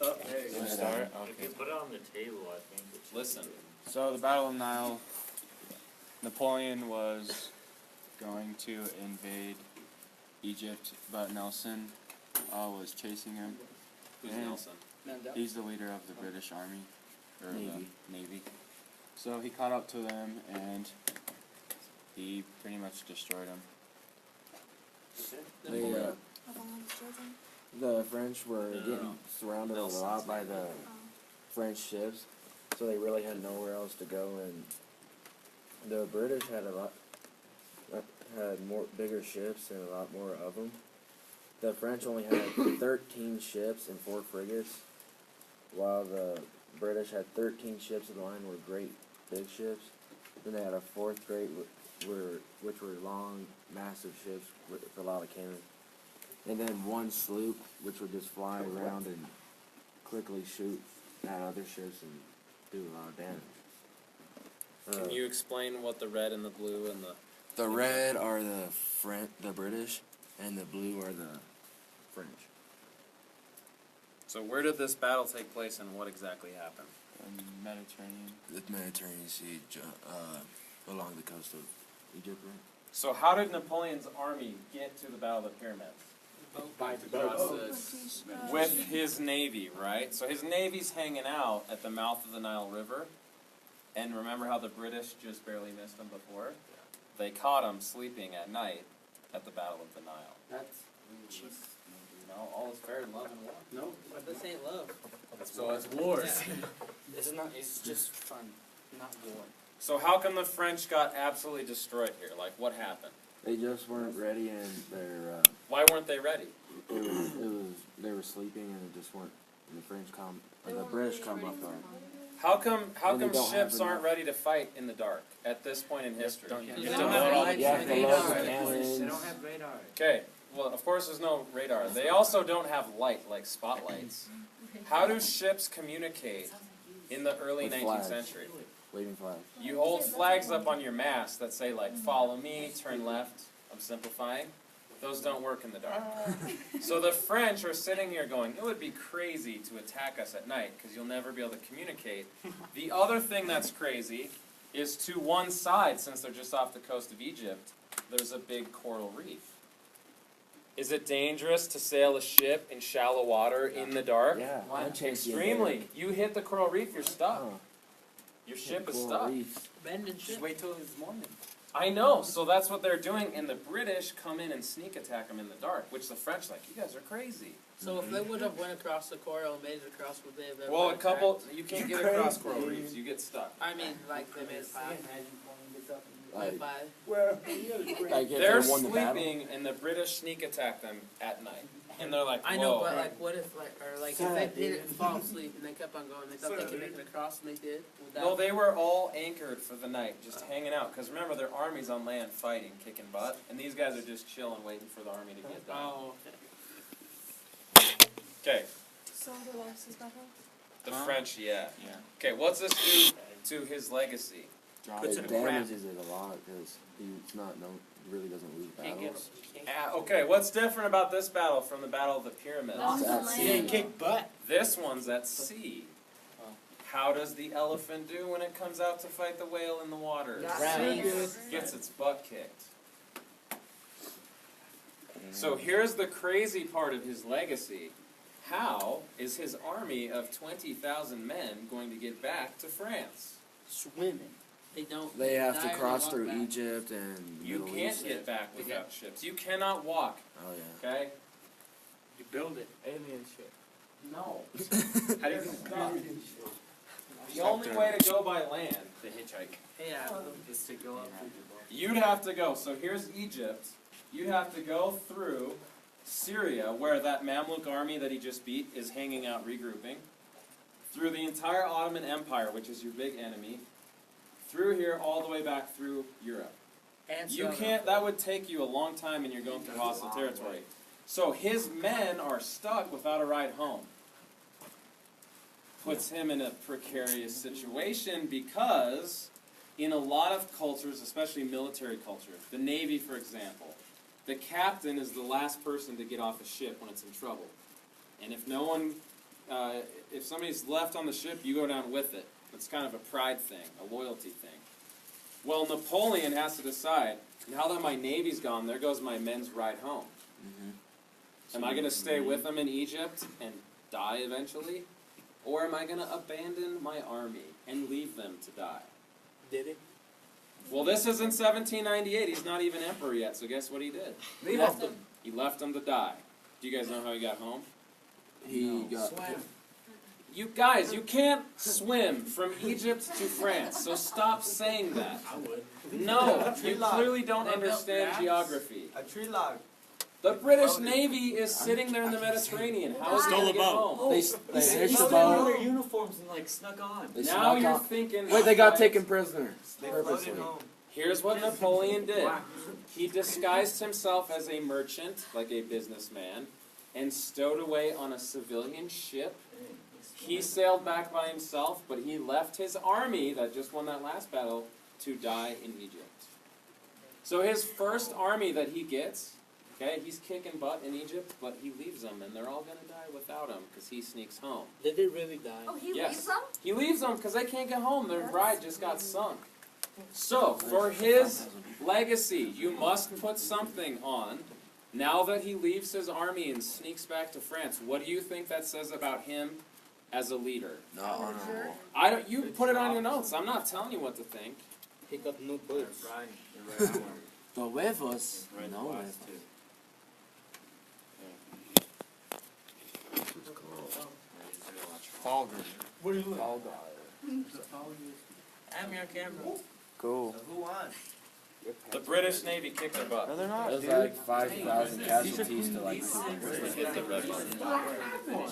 Hey, you start? If Okay. you put it on the table, I think it should Listen. be good. So the Battle of Nile, Napoleon was going to invade Egypt, but Nelson was chasing him. Who's And Nelson? He's the leader of the British Army, or Navy. the Navy. So he caught up to them, and he pretty much destroyed them. They, the French were getting surrounded a lot by the French ships, so they really had nowhere else to go. And the British had bigger ships and a lot more of them. The French only had 13 ships and 4 frigates, while the British had 13 ships in line were great big ships. Then they had a 4th grade, which were long, massive ships with a lot of cannon. And then 1 sloop, which would just fly around and quickly shoot at other ships and do a lot of damage. Can you explain what the red and the blue and The red are the British, and the blue are the French. So where did this battle take place and what exactly happened? In the Mediterranean. The Mediterranean Sea, along the coast of Egypt, right? So how did Napoleon's army get to the Battle of the Pyramids? With his navy, right? So his navy's hanging out at the mouth of the Nile River. And remember how the British just barely missed him before? They caught him sleeping at night at the Battle of the Nile. That's You know, all is fair in love and war. no. This ain't love. So it's war. This is not. It's just fun, not war. So how come the French got absolutely destroyed here? Like, what happened? They just weren't ready, and Why weren't they ready? they were sleeping, and it just weren't. And the British come up on. How come And they don't ships have aren't enough. ready to fight in the dark at this point in history? They have don't to have load all lights You have and to radar. load the They cannons. don't have radar. Okay, well, of course there's no radar. They also don't have light, like spotlights. How do ships communicate in the early With 19th flags. century? Waving flags. You hold flags up on your mast that say, like, follow me, turn left. I'm simplifying. Those don't work in the dark. So the French are sitting here going, it would be crazy to attack us at night because you'll never be able to communicate. The other thing that's crazy is to one side, since they're just off the coast of Egypt, there's a big coral reef. Is it dangerous to sail a ship in shallow water in the dark? Yeah, that changed the Extremely. You hit the coral reef, you're stuck. Oh. Your ship is Coral stuck. reefs. Bending ship. Just wait till it's morning. I know, so that's what they're doing, and the British come in and sneak attack them in the dark, which the French like, you guys are crazy. So if they would have went across the coral and made it across, would they have ever? Well, a been couple, attacked? you can't get across coral reefs, you get stuck. I mean, like they made a path. Like, By like if They're they won the battle. sleeping, and the British sneak attack them at night. And they're like, whoa. I know, but like, what if if they didn't fall asleep and they kept on going, they thought they could make it across and they did? Would that No, they were all anchored for the night, just hanging out. Because remember, their army's on land fighting, kicking butt, and these guys are just chilling, waiting for the army to get done. Oh, Okay, So the lost his battle? the French, yeah. Yeah. Okay, what's this do to his legacy? Drop Puts it. It in a crap. damages it a lot because he's not known. He really doesn't lose can't get battles. Okay, what's different about this battle from the Battle of the Pyramids? Lost That's the it. He didn't land. kick butt. This one's at sea. How does the elephant do when it comes out to fight the whale in the water? Gets its butt kicked. So here's the crazy part of his legacy. How is his army of 20,000 men going to get back to France? Swimming. They don't. They have die to or cross walk through back. Egypt and You Middle can't East. get back without ships. You cannot walk, Oh yeah. okay? You build it. Alien shit. No. How do you get stuck? The only way to go by land, The hitchhike. Yeah. Just to go up through the you'd have to go. So here's Egypt. You'd have to go through Syria, where that Mamluk army that he just beat is hanging out regrouping, through the entire Ottoman Empire, which is your big enemy, through here all the way back through Europe. And You Southern. can't, that would take you a long time and you're going through hostile territory. So his men are stuck without a ride home. Puts him in a precarious situation because in a lot of cultures, especially military culture, the Navy for example, the captain is the last person to get off a ship when it's in trouble. And if no one, if somebody's left on the ship, you go down with it. It's kind of a pride thing, a loyalty thing. Well, Napoleon has to decide, now that my navy's gone, there goes my men's ride home. Am I going to stay with them in Egypt and die eventually? Or am I going to abandon my army and leave them to die? Did he? Well, this is in 1798. He's not even emperor yet, so guess what he did? He left him. He left them to die. Do you guys know how he got home? He got. Swam. You guys, you can't swim from Egypt to France, so stop saying that. I would. No, you Tree log. clearly don't They built understand rafts. geography. A tree log. The British Navy is sitting there in the Mediterranean. How is he going to get home? They hitched the boat. uniforms and like snuck on. They Now snuck you're on. thinking... Wait, they got guys, taken prisoners. They Purposely. floated home. Here's what Napoleon did. He disguised himself as a merchant, like a businessman, and stowed away on a civilian ship. He sailed back by himself, but he left his army that just won that last battle to die in Egypt. So his first army that he gets, okay, he's kicking butt in Egypt, but he leaves them, and they're all going to die without him because he sneaks home. Did he really die? Oh, he Yes. leaves them? He leaves them because they can't get home. Their bride just got sunk. So, for his legacy, you must put something on. Now that he leaves his army and sneaks back to France, what do you think that says about him as a leader? Not honorable. I don't. You put it on your notes. I'm not telling you what to think. He got new boots. The huevos. No huevos. What do you look? I'm your camera. Cool. Who won? The British Navy kicked their butt. No, they're not, It was dude. like 5,000 casualties to like. Get the red one.